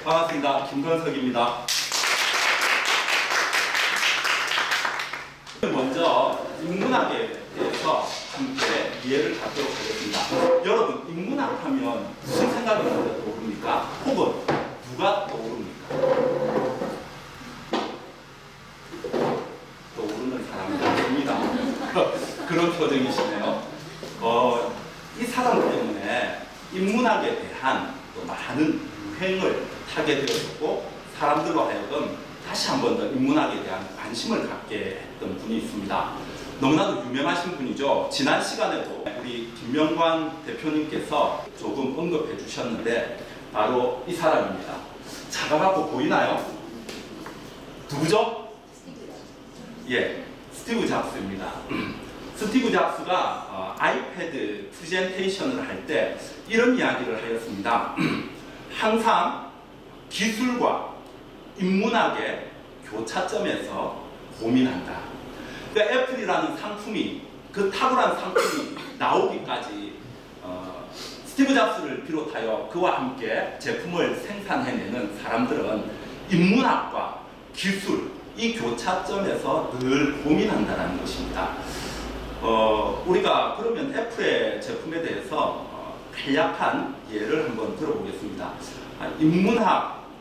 반갑습니다. 김건석입니다. 먼저 인문학에 대해서 함께 이해를 갖도록 하겠습니다. 여러분, 인문학 하면 무슨 생각이 먼저 떠오릅니까? 혹은 누가 떠오릅니까? 떠오르는 사람이 없습니다. 그런 표정이시네요. 이 사람 때문에 인문학에 대한 또 많은 유행을 타게 되었고, 사람들로 하여금 다시 한 번 더 인문학에 대한 관심을 갖게 했던 분이 있습니다. 너무나도 유명하신 분이죠. 지난 시간에도 우리 김명관 대표님께서 조금 언급해 주셨는데 바로 이 사람입니다. 작아갖고 보이나요? 누구죠? 예, 스티브 잡스입니다. 스티브 잡스가 아이패드 프레젠테이션을 할 때 이런 이야기를 하였습니다. 항상 기술과 인문학의 교차점에서 고민한다. 그러니까 애플이라는 상품이, 그 탁월한 상품이 나오기까지 스티브 잡스를 비롯하여 그와 함께 제품을 생산해내는 사람들은 인문학과 기술, 이 교차점에서 늘 고민한다는 것입니다. 우리가 그러면 애플의 제품에 대해서 간략한 예를 한번 들어보겠습니다.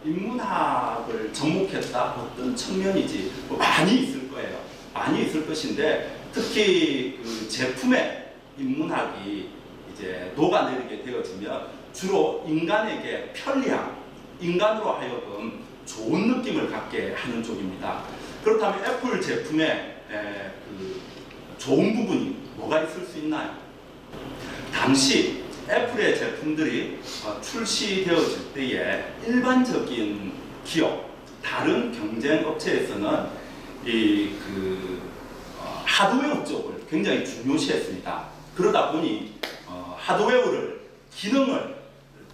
인문학을 접목했다, 어떤 측면이지 많이 있을 거예요. 많이 있을 것인데, 특히 그 제품에 인문학이 이제 녹아내리게 되어지면 주로 인간에게 편리함, 인간으로 하여금 좋은 느낌을 갖게 하는 쪽입니다. 그렇다면 애플 제품에 그 좋은 부분이 뭐가 있을 수 있나요? 당시 애플의 제품들이 출시되어질 때에 일반적인 기업, 다른 경쟁 업체에서는 하드웨어 쪽을 굉장히 중요시했습니다. 그러다 보니 하드웨어를, 기능을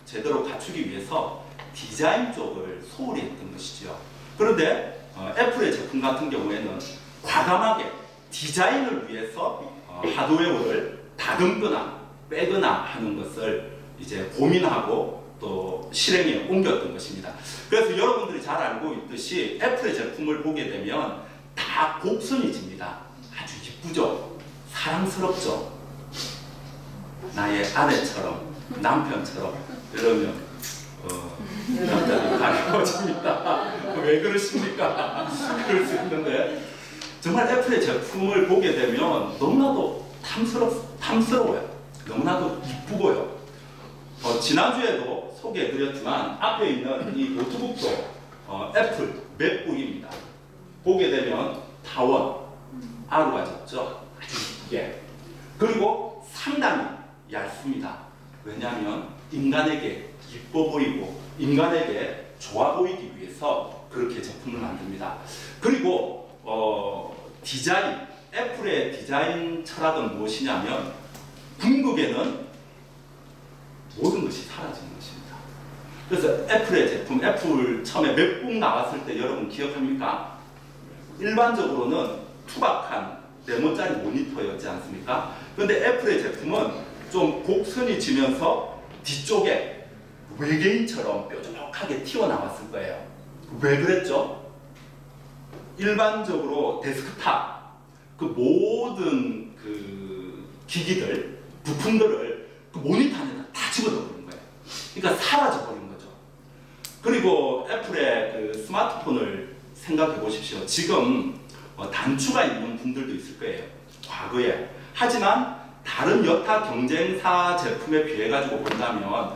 제대로 갖추기 위해서 디자인 쪽을 소홀히 했던 것이죠. 그런데 애플의 제품 같은 경우에는 과감하게 디자인을 위해서 하드웨어를 다듬거나 빼거나 하는 것을 이제 고민하고 또 실행에 옮겼던 것입니다. 그래서 여러분들이 잘 알고 있듯이 애플의 제품을 보게 되면 다 곡선이 집니다. 아주 이쁘죠? 사랑스럽죠? 나의 아내처럼, 남편처럼. 이러면 남자들이 가려워집니다. 왜 그러십니까? 그럴 수 있는데, 정말 애플의 제품을 보게 되면 너무나도 탐스러워요. 너무나도 이쁘고요. 지난주에도 소개해드렸지만 앞에 있는 이 노트북도 애플 맥북입니다. 보게 되면 타원, R가 적죠. 아주 이쁘게. 그리고 상당히 얇습니다. 왜냐하면 인간에게 이뻐 보이고 인간에게 좋아 보이기 위해서 그렇게 제품을 만듭니다. 그리고 디자인, 애플의 디자인 철학은 무엇이냐면 궁극에는 모든 것이 사라지는 것입니다. 그래서 애플의 제품, 애플 처음에 맥북 나왔을 때 여러분 기억합니까? 일반적으로는 투박한 네모짜리 모니터였지 않습니까? 그런데 애플의 제품은 좀 곡선이 지면서 뒤쪽에 외계인처럼 뾰족하게 튀어나왔을 거예요. 왜 그랬죠? 일반적으로 데스크탑, 그 모든 그 기기들, 부품들을 그 모니터 안에다 다 집어넣어버린 거예요. 그러니까 사라져버린 거죠. 그리고 애플의 그 스마트폰을 생각해 보십시오. 지금 단추가 있는 분들도 있을 거예요. 과거에. 하지만 다른 여타 경쟁사 제품에 비해 가지고 본다면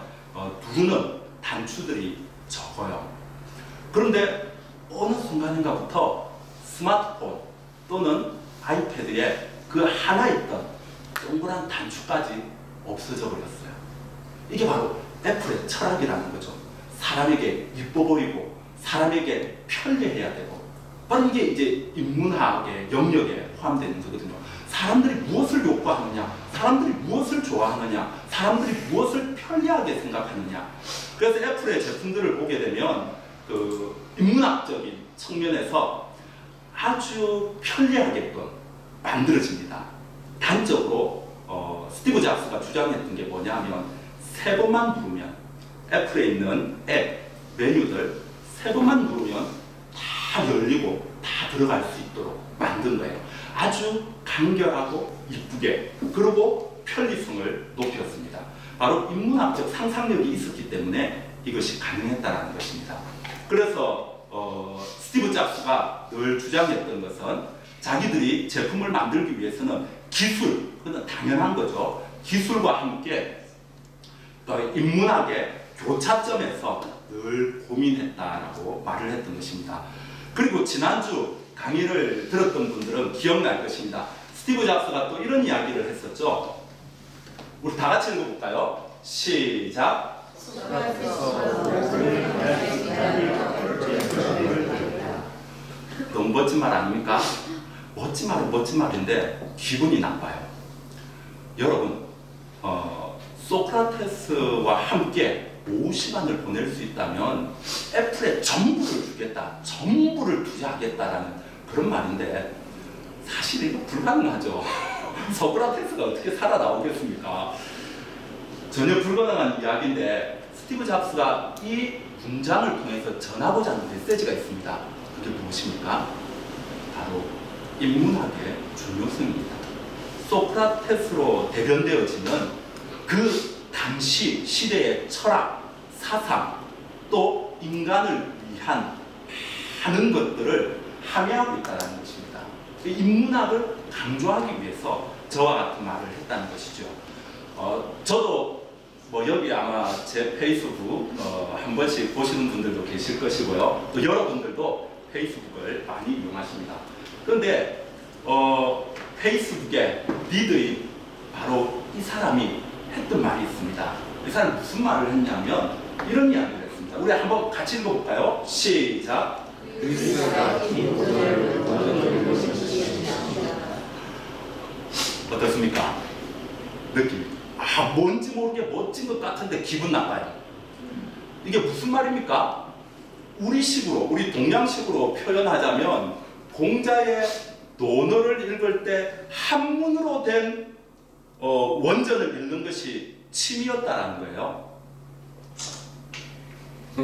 누르는 단추들이 적어요. 그런데 어느 순간인가부터 스마트폰 또는 아이패드에 그 하나 있던 동그란 단추까지 없어져 버렸어요. 이게 바로 애플의 철학이라는 거죠. 사람에게 이뻐 보이고 사람에게 편리해야 되고, 바로 이게 이제 인문학의 영역에 포함되는 거거든요. 사람들이 무엇을 욕구하느냐, 사람들이 무엇을 좋아하느냐, 사람들이 무엇을 편리하게 생각하느냐. 그래서 애플의 제품들을 보게 되면 그 인문학적인 측면에서 아주 편리하게끔 만들어집니다. 단적으로 스티브 잡스가 주장했던 게 뭐냐면 3번만 누르면 애플에 있는 앱, 메뉴들 3번만 누르면 다 열리고 다 들어갈 수 있도록 만든 거예요. 아주 간결하고 이쁘게, 그리고 편리성을 높였습니다. 바로 인문학적 상상력이 있었기 때문에 이것이 가능했다는 것입니다. 그래서 스티브 잡스가 늘 주장했던 것은 자기들이 제품을 만들기 위해서는 기술, 그건 당연한 거죠. 기술과 함께 인문학의 교차점에서 늘 고민했다라고 말을 했던 것입니다. 그리고 지난주 강의를 들었던 분들은 기억날 것입니다. 스티브 잡스가 또 이런 이야기를 했었죠. 우리 다 같이 읽어볼까요? 시작! 너무 멋진 말 아닙니까? 멋진 말은 멋진 말인데 기분이 나빠요. 여러분, 소크라테스와 함께 오후 시간을 보낼 수 있다면 애플에 전부를 주겠다, 전부를 투자하겠다라는 그런 말인데 사실 이거 불가능하죠. 소크라테스가 어떻게 살아나오겠습니까? 전혀 불가능한 이야기인데 스티브 잡스가 이 문장을 통해서 전하고자 하는 메시지가 있습니다. 그게 무엇입니까? 바로 인문학의 중요성입니다. 소크라테스로 대변되어지는 그 당시 시대의 철학, 사상, 또 인간을 위한 많은 것들을 함양하고 있다는 것입니다. 인문학을 강조하기 위해서 저와 같은 말을 했다는 것이죠. 저도 여기 아마 제 페이스북 한 번씩 보시는 분들도 계실 것이고요. 또 여러분들도 페이스북을 많이 이용하십니다. 그런데 페이스북에 리더인 바로 이 사람이 했던 말이 있습니다. 이 사람이 무슨 말을 했냐면 이런 이야기를 했습니다. 우리 한번 같이 읽어볼까요? 시작! 어떻습니까? 느낌. 뭔지 모르게 멋진 것 같은데 기분 나빠요. 이게 무슨 말입니까? 우리식으로, 우리 동양식으로 표현하자면 공자의 논어를 읽을 때 한문으로 된 원전을 읽는 것이 취미였다라는 거예요.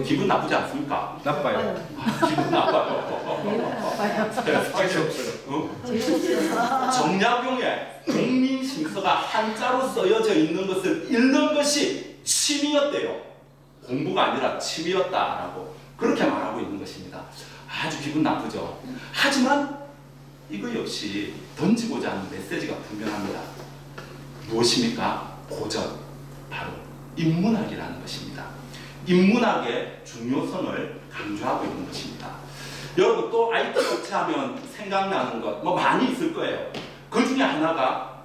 기분 나쁘지 않습니까? 나빠요. 기분 나빠요. 정약용의 국민심서가 한자로 쓰여져 있는 것을 읽는 것이 취미였대요. 공부가 아니라 취미였다라고 그렇게 말하고 있는 것입니다. 아주 기분 나쁘죠. 하지만 이거 역시 던지고자 하는 메시지가 분명합니다. 무엇입니까? 고전, 바로 인문학이라는 것입니다. 인문학의 중요성을 강조하고 있는 것입니다. 여러분 또 IT 업체 하면 생각나는 것 많이 있을 거예요. 그 중에 하나가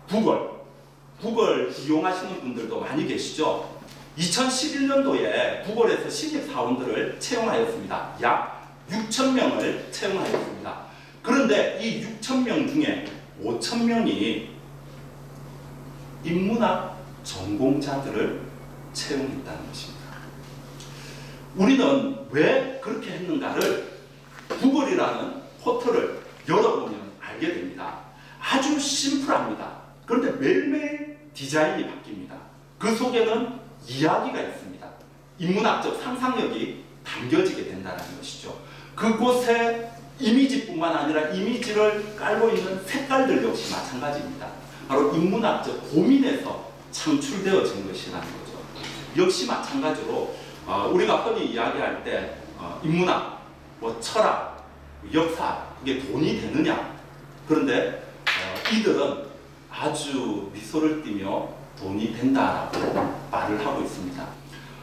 구글 이용하시는 분들도 많이 계시죠. 2011년도에 구글에서 신입사원들을 채용하였습니다. 약 6,000명을 채용하였습니다. 그런데 이 6,000명 중에 5,000명이 인문학 전공자들을 채용했다는 것입니다. 우리는 왜 그렇게 했는가를 구글이라는 포털을 열어보면 알게 됩니다. 아주 심플합니다. 그런데 매일매일 디자인이 바뀝니다. 그 속에는 이야기가 있습니다. 인문학적 상상력이 담겨지게 된다는 것이죠. 그곳에 이미지뿐만 아니라 이미지를 깔고 있는 색깔들 역시 마찬가지입니다. 바로 인문학적 고민에서 창출되어진 것이라는 거죠. 역시 마찬가지로 우리가 흔히 이야기할 때 인문학, 철학, 역사 이게 돈이 되느냐? 그런데 이들은 아주 미소를 띠며 돈이 된다라고 말을 하고 있습니다.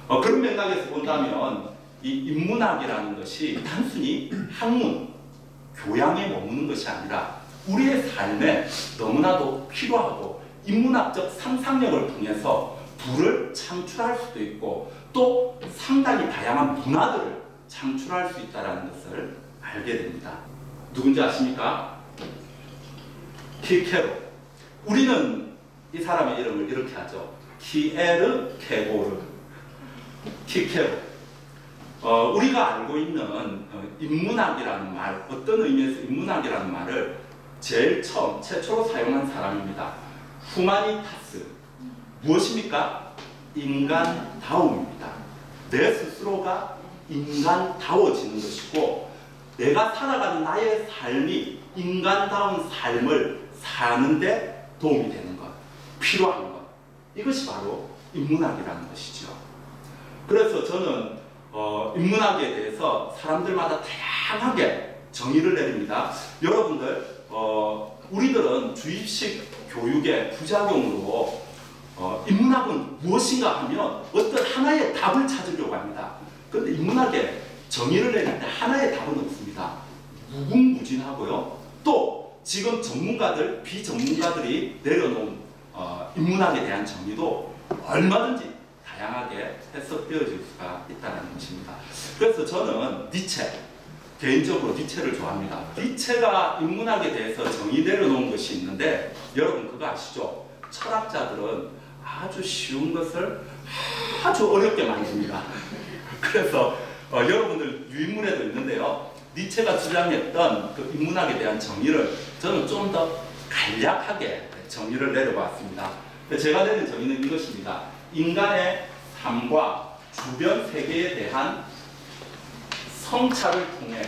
그런 맥락에서 본다면 이 인문학이라는 것이 단순히 학문, 교양에 머무는 것이 아니라 우리의 삶에 너무나도 필요하고 인문학적 상상력을 통해서 부를 창출할 수도 있고 또 상당히 다양한 문화들을 창출할 수 있다는 것을 알게 됩니다. 누군지 아십니까? 키케로. 우리는 이 사람의 이름을 이렇게 하죠. 키에르 케고르. 키케로. 우리가 알고 있는 인문학이라는 말, 어떤 의미에서 인문학이라는 말을 제일 처음, 최초로 사용한 사람입니다. 후마니타스. 무엇입니까? 인간다움입니다. 내 스스로가 인간다워지는 것이고 내가 살아가는 나의 삶이 인간다운 삶을 사는데 도움이 되는 것, 필요한 것, 이것이 바로 인문학이라는 것이죠. 그래서 저는 인문학에 대해서 사람들마다 다양하게 정의를 내립니다. 여러분들 우리들은 주입식 교육의 부작용으로 인문학은 무엇인가 하면 어떤 하나의 답을 찾으려고 합니다. 그런데 인문학의 정의를 내릴 때 하나의 답은 없습니다. 무궁무진하고요. 또 지금 전문가들, 비전문가들이 내려놓은 인문학에 대한 정의도 얼마든지 다양하게 해석되어질 수가 있다는 것입니다. 그래서 저는 개인적으로 니체를 좋아합니다. 니체가 인문학에 대해서 정의 내려놓은 것이 있는데 여러분 그거 아시죠? 철학자들은 아주 쉬운 것을 아주 어렵게 만듭니다. 그래서 여러분들 유인물에도 있는데요. 니체가 주장했던 그 인문학에 대한 정의를 저는 좀 더 간략하게 정의를 내려봤습니다. 제가 내린 정의는 이것입니다. 인간의 삶과 주변 세계에 대한 성찰을 통해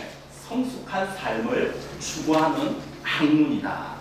성숙한 삶을 추구하는 학문이다.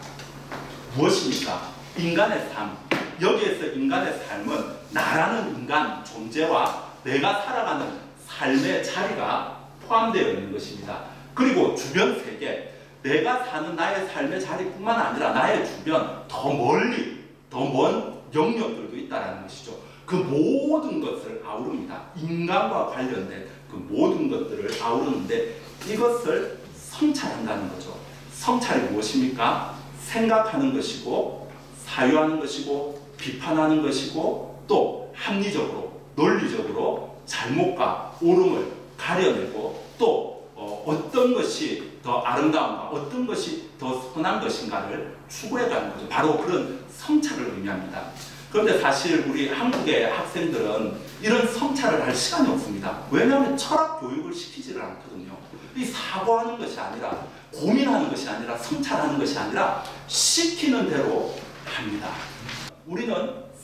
무엇입니까? 인간의 삶. 여기에서 인간의 삶은 나라는 인간 존재와 내가 살아가는 삶의 자리가 포함되어 있는 것입니다. 그리고 주변 세계, 내가 사는 나의 삶의 자리뿐만 아니라 나의 주변, 더 멀리, 더 먼 영역들도 있다는 것이죠. 그 모든 것을 아우릅니다. 인간과 관련된 그 모든 것들을 아우르는데 이것을 성찰한다는 거죠. 성찰이 무엇입니까? 생각하는 것이고 사유하는 것이고 비판하는 것이고 또 합리적으로 논리적으로 잘못과 옳음을 가려내고 또 어떤 것이 더 아름다운가 어떤 것이 더 선한 것인가를 추구해가는 거죠. 바로 그런 성찰을 의미합니다. 그런데 사실 우리 한국의 학생들은 이런 성찰을 할 시간이 없습니다. 왜냐하면 철학 교육을 시키지를 않거든요. 이 사고하는 것이 아니라 고민하는 것이 아니라 성찰하는 것이 아니라 시키는 대로 합니다. 우리는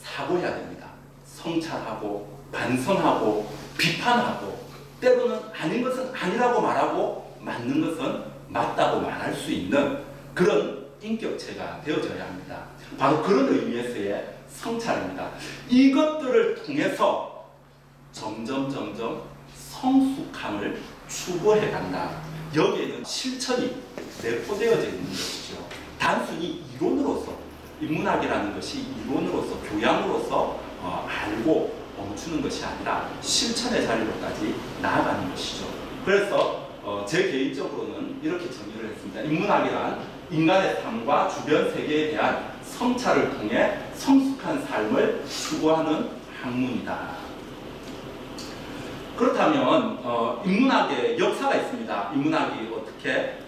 사고해야 됩니다. 성찰하고 반성하고 비판하고 때로는 아닌 것은 아니라고 말하고 맞는 것은 맞다고 말할 수 있는 그런 인격체가 되어져야 합니다. 바로 그런 의미에서의 성찰입니다. 이것들을 통해서 점점 성숙함을 추구해 간다. 여기에는 실천이 내포되어져 있는 것이죠. 단순히 이론으로서 인문학이라는 것이 이론으로서 교양으로서 알고 멈추는 것이 아니라 실천의 자리로까지 나아가는 것이죠. 그래서 제 개인적으로는 이렇게 정의를 했습니다. 인문학이란 인간의 삶과 주변 세계에 대한 성찰을 통해 성숙한 삶을 추구하는 학문이다. 그렇다면 인문학의 역사가 있습니다. 인문학이 어떻게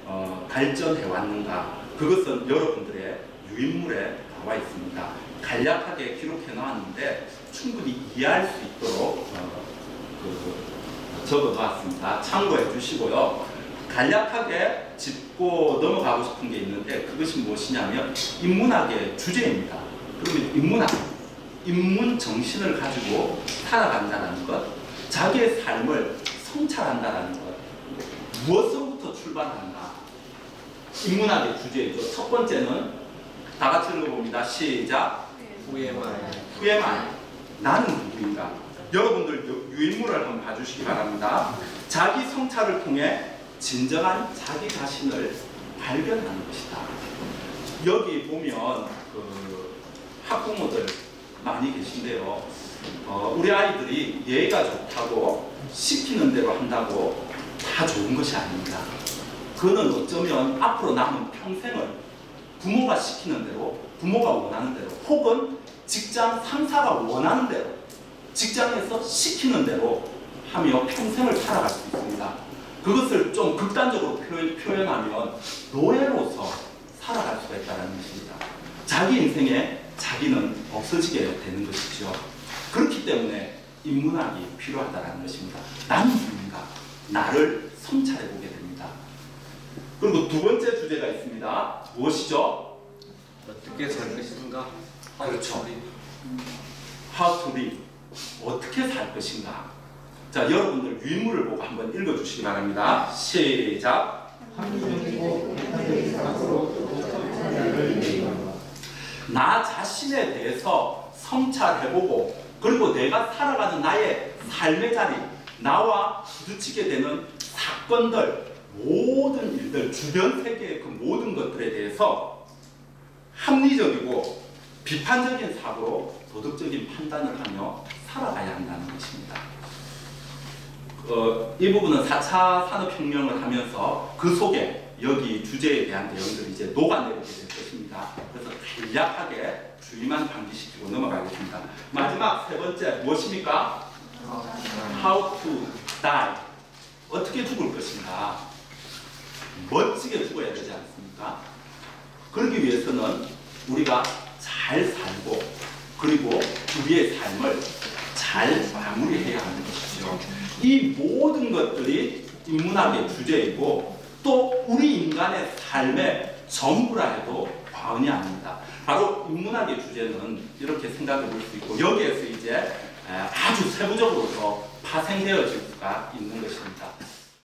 발전해 왔는가? 그것은 여러분들의 유인물에 나와 있습니다. 간략하게 기록해 놓았는데 충분히 이해할 수 있도록 적어 놓았습니다. 참고해 주시고요. 간략하게 짚고 넘어가고 싶은 게 있는데 그것이 무엇이냐면 인문학의 주제입니다. 그러면 인문 정신을 가지고 살아간다는 것, 자기의 삶을 성찰한다는 것, 무엇으로부터 출발한다. 인문학의 주제이죠. 첫 번째는 다 같이 읽어봅니다. 시작. 후에만 나는 누구인가? 여러분들 유인물을 한번 봐주시기 바랍니다. 자기 성찰을 통해 진정한 자기 자신을 발견하는 것이다. 여기 보면 학부모들 많이 계신데요. 우리 아이들이 예의가 좋다고 시키는 대로 한다고 다 좋은 것이 아닙니다. 그는 어쩌면 앞으로 남은 평생을 부모가 시키는 대로, 부모가 원하는 대로, 혹은 직장 상사가 원하는 대로, 직장에서 시키는 대로 하며 평생을 살아갈 수 있습니다. 그것을 좀 극단적으로 표현하면 노예로서 살아갈 수가 있다는 것입니다. 자기 인생에 자기는 없어지게 되는 것이죠. 그렇기 때문에 인문학이 필요하다는 것입니다. 나는 누군가? 나를 성찰해보게 됩니다. 그리고 두 번째 주제가 있습니다. 무엇이죠? 어떻게 살 것인가? 그렇죠. How to live. 어떻게 살 것인가? 자, 여러분들 유인물을 보고 한번 읽어주시기 바랍니다. 시작. 합리적이고 객관적인 생각으로 성찰을 얘기합니다. 나 자신에 대해서 성찰해보고 그리고 내가 살아가는 나의 삶의 자리, 나와 부딪히게 되는 사건들, 모든 일들, 주변 세계의 그 모든 것들에 대해서 합리적이고 비판적인 사고로 도덕적인 판단을 하며 살아가야 한다는 것입니다. 이 부분은 4차 산업혁명을 하면서 그 속에 여기 주제에 대한 내용들이 이제 녹아내리게 될 것입니다. 그래서 간략하게 주의만 방기시키고 넘어가겠습니다. 마지막 세 번째 무엇입니까? How to die. 어떻게 죽을 것인가? 멋지게 죽어야 되지 않습니까? 그러기 위해서는 우리가 잘 살고 그리고 우리의 삶을 잘 마무리해야 하는 것이죠. 이 모든 것들이 인문학의 주제이고 또 우리 인간의 삶의 전부라 해도 과언이 아닙니다. 바로 인문학의 주제는 이렇게 생각해 볼 수 있고 여기에서 이제 아주 세부적으로 더 파생되어질 수가 있는 것입니다.